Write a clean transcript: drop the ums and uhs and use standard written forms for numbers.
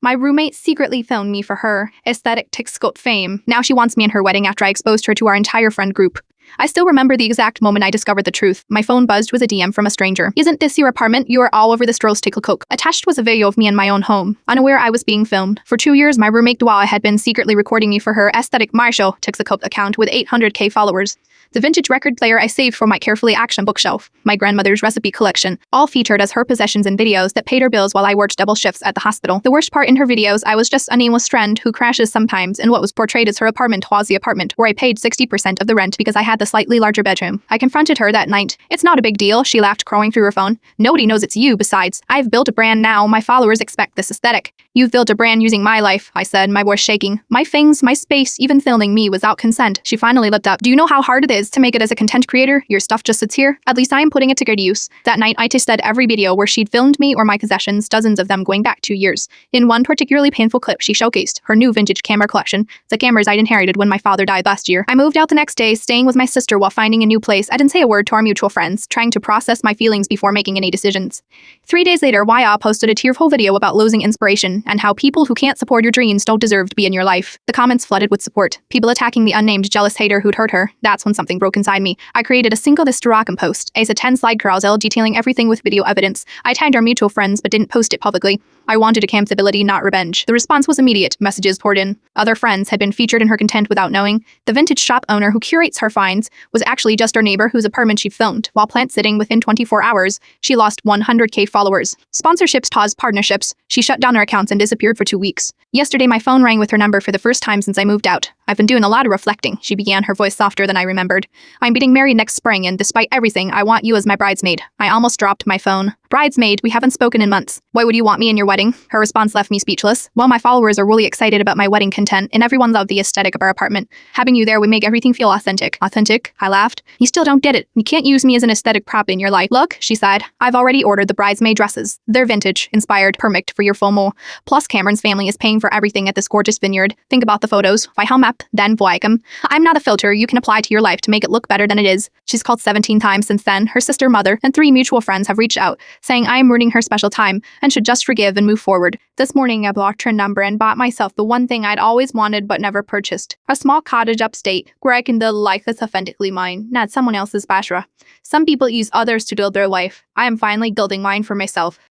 My roommate secretly filmed me for her aesthetic TikTok fame. Now she wants me in her wedding after I exposed her to our entire friend group. I still remember the exact moment I discovered the truth. My phone buzzed with a DM from a stranger. "Isn't this your apartment? You are all over the Strolls TikTok." Attached was a video of me in my own home, unaware I was being filmed. For 2 years, my roommate Dua had been secretly recording me for her aesthetic Marshall TikTok account with 800k followers. The vintage record player I saved for my carefully actioned bookshelf, my grandmother's recipe collection, all featured as her possessions in videos that paid her bills while I worked double shifts at the hospital. The worst part in her videos, I was just a nameless friend who crashes sometimes in what was portrayed as her apartment was the apartment where I paid 60% of the rent because I had the slightly larger bedroom. I confronted her that night. "It's not a big deal," she laughed, crowing through her phone. "Nobody knows it's you. Besides, I've built a brand now. My followers expect this aesthetic." "You've built a brand using my life," I said, my voice shaking. "My things, my space, even filming me without consent." She finally looked up. "Do you know how hard it is to make it as a content creator? Your stuff just sits here. At least I am putting it to good use." That night, I tested every video where she'd filmed me or my possessions, dozens of them going back 2 years. In one particularly painful clip, she showcased her new vintage camera collection, the cameras I'd inherited when my father died last year. I moved out the next day, staying with my sister while finding a new place. I didn't say a word to our mutual friends, trying to process my feelings before making any decisions. 3 days later, Waya posted a tearful video about losing inspiration and how people who can't support your dreams don't deserve to be in your life. The comments flooded with support, people attacking the unnamed jealous hater who'd hurt her. That's when something broke inside me. I created a single Distoracum post, as a 10-slide carousel detailing everything with video evidence. I tagged our mutual friends but didn't post it publicly. I wanted accountability, not revenge. The response was immediate. Messages poured in. Other friends had been featured in her content without knowing. The vintage shop owner who curates her finds was actually just our neighbor whose apartment she filmed. While plant-sitting within 24 hours, she lost 100k followers. Sponsorships paused, partnerships. She shut down her accounts and disappeared for 2 weeks. Yesterday, my phone rang with her number for the first time since I moved out. "I've been doing a lot of reflecting," she began, her voice softer than I remembered. "I'm getting married next spring, and despite everything, I want you as my bridesmaid." I almost dropped my phone. "Bridesmaid? We haven't spoken in months. Why would you want me in your wedding?" Her response left me speechless. "Well, my followers are really excited about my wedding content, and everyone loved the aesthetic of our apartment. Having you there would make everything feel authentic." "Authentic?" I laughed. "You still don't get it. You can't use me as an aesthetic prop in your life." "Look," she sighed. "I've already ordered the bridesmaid dresses. They're vintage, inspired, perfect for your FOMO. Plus, Cameron's family is paying for everything at this gorgeous vineyard. Think about the photos. Why home up, then Voicum. I'm not a filter you can apply to your life to make it look better than it is." She's called 17 times since then. Her sister, mother, and 3 mutual friends have reached out, saying I am ruining her special time and should just forgive and move forward. This morning, I blocked her number and bought myself the one thing I'd always wanted but never purchased. A small cottage upstate where I can build a life that's authentically mine, not someone else's bashra. Some people use others to build their life. I am finally building mine for myself.